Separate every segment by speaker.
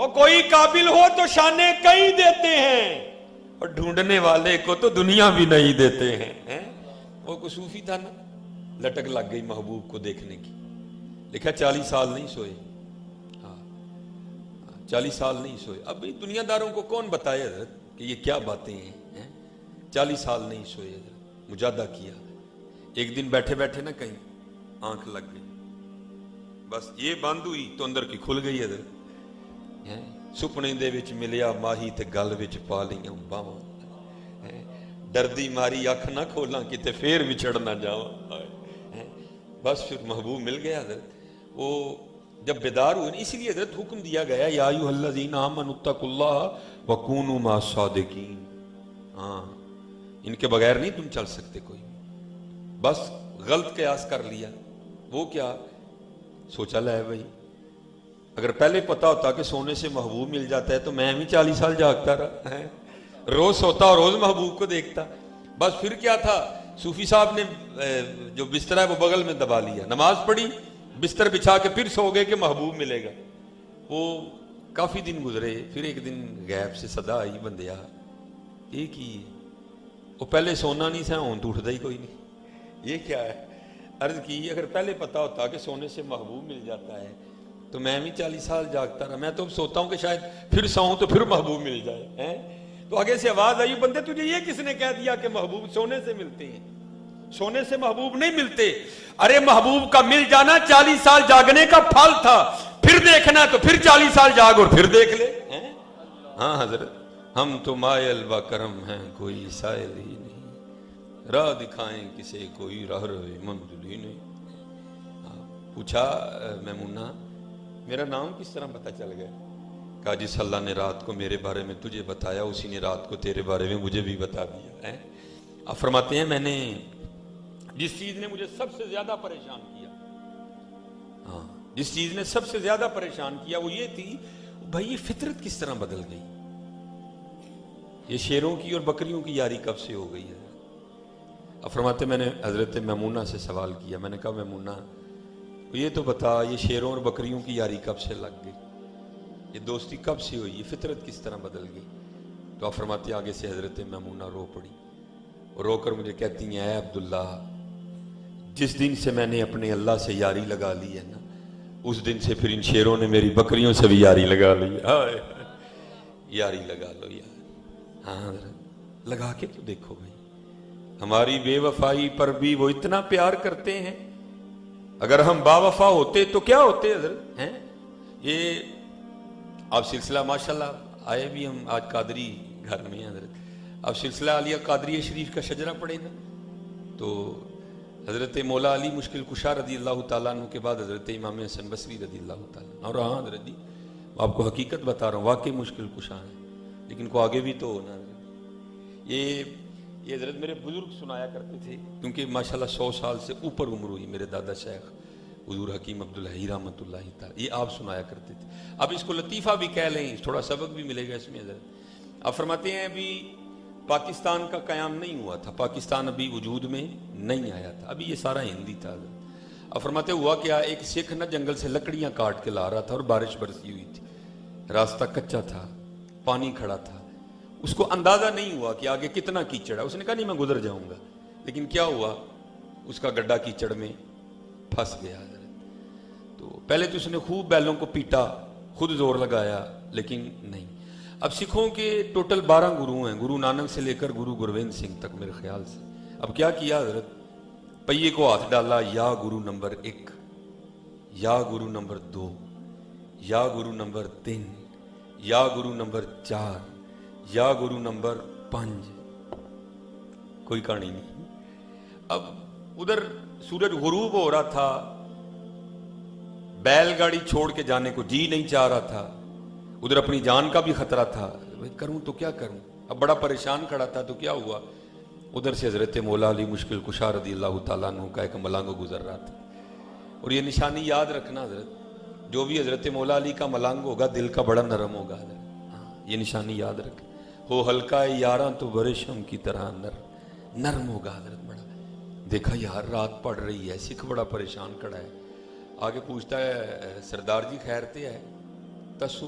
Speaker 1: اور کوئی قابل ہو تو شانے کئی دیتے ہیں اور ڈھونڈنے والے کو تو دنیا بھی نہیں دیتے ہیں۔ وہ کوئی صوفی تھا نا، لٹک لگ گئی محبوب کو دیکھنے کی، لکھا 40 سال نہیں سوئے، 40 سال نہیں سوئے۔ اب دنیا داروں کو کون بتائے حضرت کہ یہ کیا باتیں ہیں؟ 40 سال نہیں سوئے حضرت، مجاہدہ کیا۔ ایک دن بیٹھے بیٹھے نا کہیں آنکھ لگ گئی، بس یہ بند ہوئی تو اندر کی کھل گئی حضرت۔ سپنے دے وچ ملیا ماہی تے گل وچ پا لیاں باواں، ڈردی ماری اکھ نہ کھولاں کتے پھر وچھڑ نہ جاواں۔ بس پھر محبوب مل گیا حضرت۔ وہ جب بیدار ہوئے، اسی لیے حضرت حکم دیا گیا یا ایھا الذین آمنوا اتقوا اللہ وکونوا مع الصادقین۔ ہاں، ان کے بغیر نہیں تم چل سکتے کوئی۔ بس غلط قیاس کر لیا۔ وہ کیا سوچا، لے بھائی اگر پہلے پتا ہوتا کہ سونے سے محبوب مل جاتا ہے تو میں بھی 40 سال جاگتا رہا ہے، روز سوتا اور روز محبوب کو دیکھتا۔ بس پھر کیا تھا، صوفی صاحب نے جو بستر ہے وہ بغل میں دبا لیا، نماز پڑھی، بستر بچھا کے پھر سو گئے کہ محبوب ملے گا۔ وہ کافی دن گزرے، پھر ایک دن غیب سے صدا آئی، بندیا یہ کی وہ پہلے سونا نہیں تھا، ہوں تو اٹھتا ہی کوئی نہیں، یہ کیا ہے؟ عرض کی اگر پہلے پتا ہوتا کہ سونے سے محبوب مل جاتا ہے تو میں بھی 40 سال جاگتا رہا۔ میں تو اب سوتا ہوں کہ شاید پھر سوؤں تو پھر محبوب مل جائے۔ تو آگے سے آواز آئی، بندے تجھے یہ کس نے کہہ دیا کہ محبوب سونے سے ملتے ہیں؟ سونے سے محبوب نہیں ملتے۔ ارے محبوب کا مل جانا 40 سال جاگنے کا پھل تھا، پھر دیکھنا تو پھر 40 سال جاگ اور پھر دیکھ لے۔ ہاں حضرت، ہم تو مائل و کرم ہیں، کوئی سائل ہی نہیں، راہ دکھائیں کسے کوئی راہ روے منزل ہی نہیں۔ پوچھا میمونہ میرا نام کس طرح پتہ چل گیا؟ کہا جس اللہ نے رات کو میرے بارے میں تجھے بتایا اسی نے رات کو تیرے بارے میں مجھے بھی بتا دیا ہے۔ آپ فرماتے ہیں میں نے جس چیز نے مجھے سب سے زیادہ پریشان کیا، ہاں جس چیز نے سب سے زیادہ پریشان کیا وہ یہ تھی، بھائی یہ فطرت کس طرح بدل گئی؟ یہ شیروں کی اور بکریوں کی یاری کب سے ہو گئی ہے؟ آپ فرماتے میں نے حضرت میمونہ سے سوال کیا، میں نے کہا میمونہ یہ تو بتا، یہ شیروں اور بکریوں کی یاری کب سے لگ گئی؟ یہ دوستی کب سے ہوئی؟ یہ فطرت کس طرح بدل گئی؟ تو آپ فرماتے آگے سے حضرت میمونہ رو پڑی اور رو کر مجھے کہتی ہیں، اے عبداللہ جس دن سے میں نے اپنے اللہ سے یاری لگا لی ہے نا، اس دن سے پھر ان شیروں نے میری بکریوں سے بھی یاری لگا لی ہے۔ یاری لگا لو یار، ہاں لگا کے تو دیکھو بھائی، ہماری بے وفائی پر بھی وہ اتنا پیار کرتے ہیں۔ اگر ہم با وفا ہوتے تو کیا ہوتے حضرت ہیں؟ یہ آپ سلسلہ ماشاءاللہ آئے بھی ہم آج قادری گھر میں حضرت، اب سلسلہ علیہ قادریہ شریف کا شجرہ پڑھے نا، تو حضرت مولا علی مشکل کشا رضی اللہ تعالیٰ عنہ کے بعد حضرت امام حسن بصری رضی اللہ تعالیٰ، اور ہاں حضرت جی آپ کو حقیقت بتا رہا ہوں، واقعی مشکل کشا ہے، لیکن کو آگے بھی تو ہونا حضرت۔ یہ حضرت میرے بزرگ سنایا کرتے تھے، کیونکہ ماشاءاللہ 100 سال سے اوپر عمر ہوئی میرے دادا شیخ حضور حکیم عبدالحی رحمۃ اللہ تعالی، یہ آپ سنایا کرتے تھے۔ اب اس کو لطیفہ بھی کہہ لیں، تھوڑا سبق بھی ملے گا اس میں حضرت۔ آپ فرماتے ہیں ابھی پاکستان کا قیام نہیں ہوا تھا، پاکستان ابھی وجود میں نہیں آیا تھا، ابھی یہ سارا ہندی تھا حضرت۔ آپ فرماتے ہوا کیا، ایک سکھ نہ جنگل سے لکڑیاں کاٹ کے لا رہا تھا اور بارش برسی ہوئی تھی، راستہ کچا تھا، پانی کھڑا تھا، اس کو اندازہ نہیں ہوا کہ آگے کتنا کیچڑ ہے، اس نے کہا نہیں میں گزر جاؤں گا، لیکن کیا ہوا، اس کا گڈھا کیچڑ میں پھنس گیا حضرت۔ تو پہلے تو اس نے خوب بیلوں کو پیٹا، خود زور لگایا، لیکن نہیں۔ اب سکھوں کے ٹوٹل 12 گرو ہیں، گرو نانک سے لے کر گرو گرویند سنگھ تک میرے خیال سے۔ اب کیا کیا حضرت، پہیے کو ہاتھ ڈالا، یا گرو نمبر 1، یا گرو نمبر 2، یا گرو نمبر 3، یا گرو نمبر 4، یا گرو نمبر 5، کوئی کہانی نہیں۔ اب ادھر سورج غروب ہو رہا تھا، بیل گاڑی چھوڑ کے جانے کو جی نہیں چاہ رہا تھا، ادھر اپنی جان کا بھی خطرہ تھا، کروں تو کیا کروں، اب بڑا پریشان کھڑا تھا۔ تو کیا ہوا، ادھر سے حضرت مولا علی مشکل کشا رضی اللہ تعالیٰ عنہ کا ایک ملنگ گزر رہا تھا۔ اور یہ نشانی یاد رکھنا حضرت، جو بھی حضرت مولا علی کا ملنگ ہوگا دل کا بڑا نرم ہوگا حضرت، یہ نشانی یاد رکھ، ہو ہلکا یاراں تو برشم کی طرح نرم ہوگا حضرت بڑا۔ دیکھا یار رات پڑ رہی ہے، سکھ بڑا پریشان کھڑا ہے، آگے پوچھتا ہے سردار جی خیر تے ہے تسو؟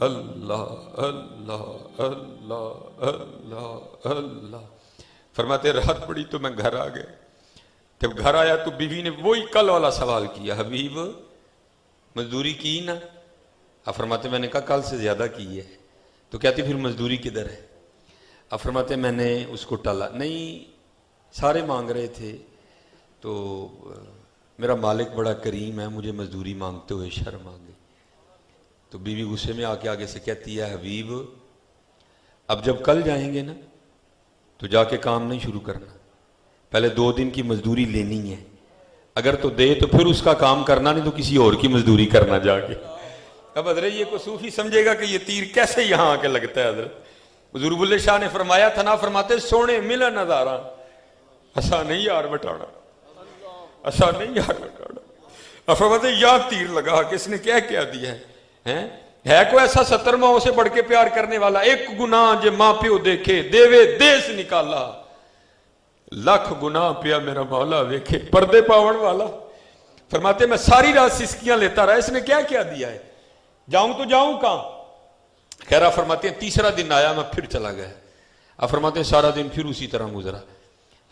Speaker 1: اللہ اللہ اللہ اللہ اللہ۔ فرماتے رات پڑی تو میں گھر آ گئے، جب گھر آیا تو بیوی نے وہی کل والا سوال کیا، حبیب مزدوری کی نا؟ اب فرماتے میں نے کہا کل سے زیادہ کی ہے۔ تو کہتی پھر مزدوری کدھر ہے؟ اب فرماتے میں نے اس کو ٹالا، نہیں سارے مانگ رہے تھے تو میرا مالک بڑا کریم ہے، مجھے مزدوری مانگتے ہوئے شرم آ گئی۔ تو بیوی غصے میں آ کے آگے سے کہتی ہے حبیب اب جب کل جائیں گے نا تو جا کے کام نہیں شروع کرنا، پہلے 2 دن کی مزدوری لینی ہے، اگر تو دے تو پھر اس کا کام کرنا، نہیں تو کسی اور کی مزدوری کرنا جا کے۔ اب حضرت یہ کو صوفی سمجھے گا کہ یہ تیر کیسے یہاں آ کے لگتا ہے۔ حضرت حضور بلے شاہ نے فرمایا تھا نا، فرماتے سونے ملا نظارہ ایسا نہیں یار بٹانا، ایسا نہیں یار بٹانا۔ اب فرماتے یا تیر لگا کہ اس نے کیا دیا ہے کوئی ایسا 70 ماہوں سے بڑھ کے پیار کرنے والا، ایک گناہ جے ماں پیو دیکھے دیوے دیس نکالا، لاکھ گناہ پیا میرا مولا ویکھے پردے پاون والا۔ فرماتے میں ساری رات سسکیاں لیتا رہا، اس نے کیا دیا ہے، جاؤں تو جاؤں کہاں؟ خیرہ فرماتے ہیں تیسرا دن آیا میں پھر چلا گیا۔ اب فرماتے ہیں سارا دن پھر اسی طرح گزرا۔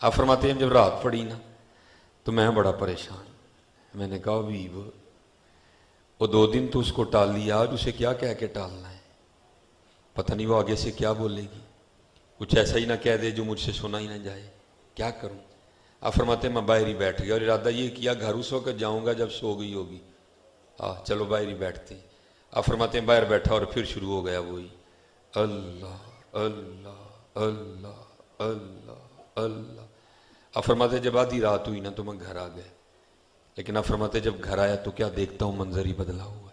Speaker 1: اب فرماتے ہیں جب رات پڑی نا تو میں بڑا پریشان، میں نے کہا حبیب وہ 2 دن تو اس کو ٹال لیا، آج اسے کیا کہہ کے ٹالنا ہے؟ پتہ نہیں وہ آگے سے کیا بولے گی، کچھ ایسا ہی نہ کہہ دے جو مجھ سے سنا ہی نہ جائے، کیا کروں؟ اب فرماتے ہیں میں باہر ہی بیٹھ گیا اور ارادہ یہ کیا گھر اس وقت جاؤں گا جب سو گئی ہوگی، چلو باہر ہی بیٹھتے ہیں۔ اب فرماتے ہیں باہر بیٹھا اور پھر شروع ہو گیا وہی اللہ اللہ اللہ اللہ اللہ۔ اب فرماتے جب آدھی رات ہوئی نا تو میں گھر آ گیا، لیکن اب فرماتے جب گھر آیا تو کیا دیکھتا ہوں منظر ہی بدلا ہوا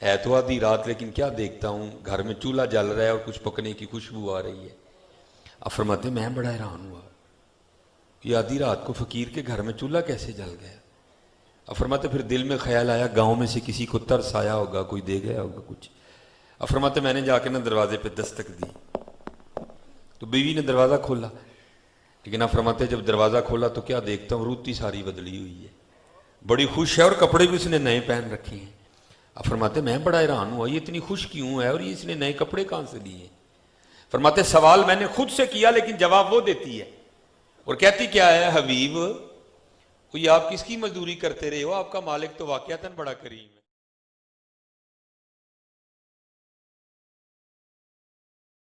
Speaker 1: ہے تو آدھی رات، لیکن کیا دیکھتا ہوں گھر میں چولہا جل رہا ہے اور کچھ پکنے کی خوشبو آ رہی ہے۔ اب فرماتے میں بڑا حیران ہوا، یہ آدھی رات کو فقیر کے گھر میں چولہا کیسے جل گیا؟ اب فرماتے پھر دل میں خیال آیا گاؤں میں سے کسی کو ترس آیا ہوگا، کوئی دے گیا ہوگا کچھ۔ اب فرماتے میں نے جا کے نا دروازے پہ دستک دی تو بیوی نے دروازہ کھولا، لیکن اب فرماتے جب دروازہ کھولا تو کیا دیکھتا ہوں روتی ساری بدلی ہوئی ہے، بڑی خوش ہے اور کپڑے بھی اس نے نئے پہن رکھے ہیں۔ اب فرماتے میں بڑا حیران ہوا یہ اتنی خوش کیوں ہے اور یہ اس نے نئے کپڑے کہاں سے لیے؟ فرماتے سوال میں نے خود سے کیا لیکن جواب وہ دیتی ہے اور کہتی کیا ہے حبیب یہ آپ کس کی مزدوری کرتے رہے ہو، آپ کا مالک تو واقعتاً بڑا کریم